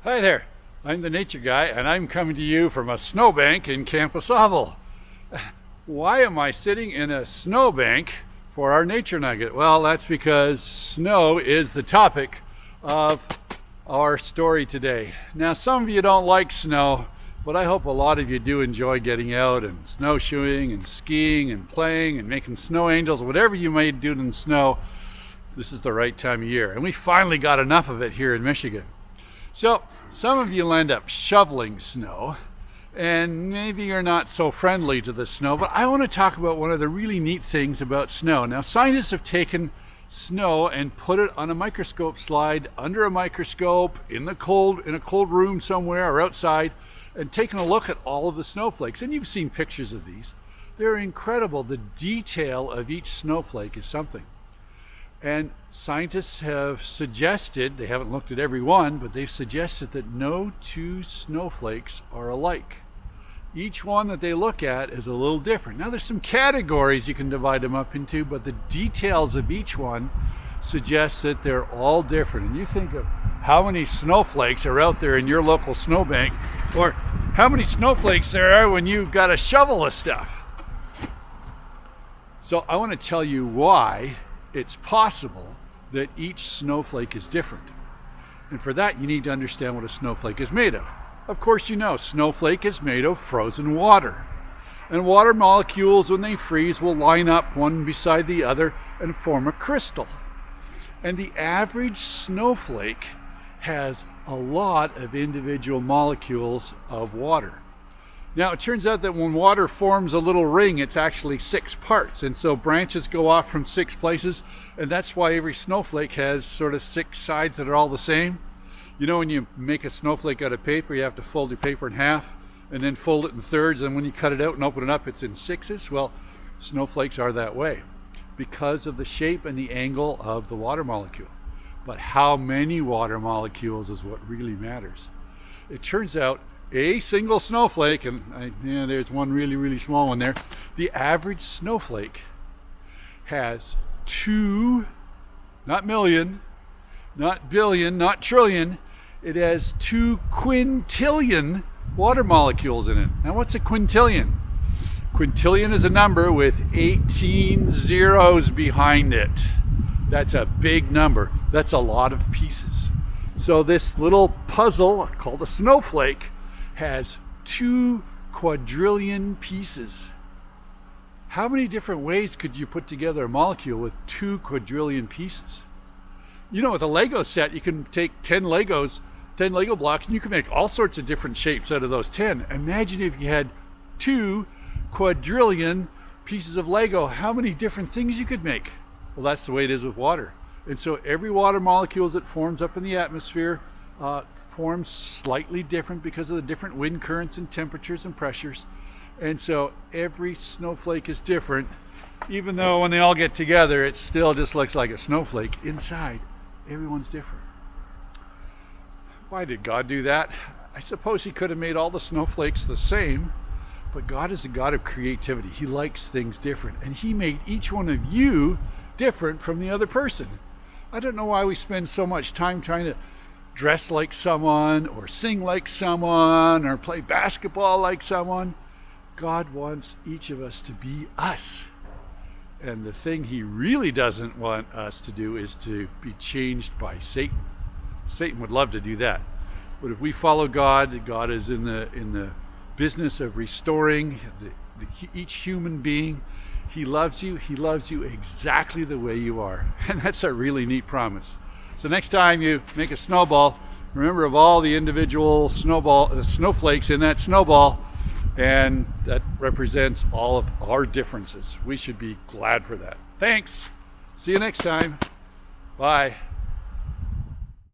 Hi there, I'm the nature guy and I'm coming to you from a snowbank in Camp Osaval. Why am I sitting in a snowbank for our nature nugget? Well, that's because snow is the topic of our story today. Now, some of you don't like snow, but I hope a lot of you do enjoy getting out and snowshoeing and skiing and playing and making snow angels, whatever you may do in the snow. This is the right time of year, and we finally got enough of it here in Michigan. So some of you will end up shoveling snow, and maybe you're not so friendly to the snow, but I want to talk about one of the really neat things about snow. Now, scientists have taken snow and put it on a microscope slide under a microscope in a cold room somewhere or outside, and taken a look at all of the snowflakes. And you've seen pictures of these. They're incredible. The detail of each snowflake is something. And scientists have suggested, they haven't looked at every one, but they've suggested that no two snowflakes are alike. Each one that they look at is a little different. Now, there's some categories you can divide them up into, but the details of each one suggest that they're all different. And you think of how many snowflakes are out there in your local snowbank, or how many snowflakes there are when you've got to shovel the stuff. So I want to tell you why it's possible that each snowflake is different. And for that, you need to understand what a snowflake is made of. Of course, you know, snowflake is made of frozen water. And water molecules, when they freeze, will line up one beside the other and form a crystal. And the average snowflake has a lot of individual molecules of water. Now, it turns out that when water forms a little ring, it's actually 6 parts. And so branches go off from 6 places. And that's why every snowflake has sort of 6 sides that are all the same. You know, when you make a snowflake out of paper, you have to fold your paper in half and then fold it in thirds. And when you cut it out and open it up, it's in 6s. Well, snowflakes are that way because of the shape and the angle of the water molecule. But how many water molecules is what really matters. It turns out a single snowflake, and there's one really, really small one there. The average snowflake has 2, not million, not billion, not trillion. It has 2 quintillion water molecules in it. Now, what's a quintillion? Quintillion is a number with 18 zeros behind it. That's a big number. That's a lot of pieces. So this little puzzle called a snowflake has 2 quadrillion pieces. How many different ways could you put together a molecule with 2 quadrillion pieces? You know, with a Lego set, you can take 10 Lego blocks, and you can make all sorts of different shapes out of those 10. Imagine if you had 2 quadrillion pieces of Lego, how many different things you could make. Well, that's the way it is with water. And so every water molecule that forms up in the atmosphere forms slightly different because of the different wind currents and temperatures and pressures. And so every snowflake is different, even though when they all get together, it still just looks like a snowflake. Inside, everyone's different. Why did God do that? I suppose he could have made all the snowflakes the same, but God is a God of creativity. He likes things different, and he made each one of you different from the other person. I don't know why we spend so much time trying to dress like someone or sing like someone or play basketball like someone. God wants each of us to be us. And the thing he really doesn't want us to do is to be changed by Satan. Satan would love to do that. But if we follow God, God is in the business of restoring each human being. He loves you exactly the way you are. And that's a really neat promise. So next time you make a snowball, remember of all the individual snowflakes in that snowball, and that represents all of our differences. We should be glad for that. Thanks. See you next time. Bye.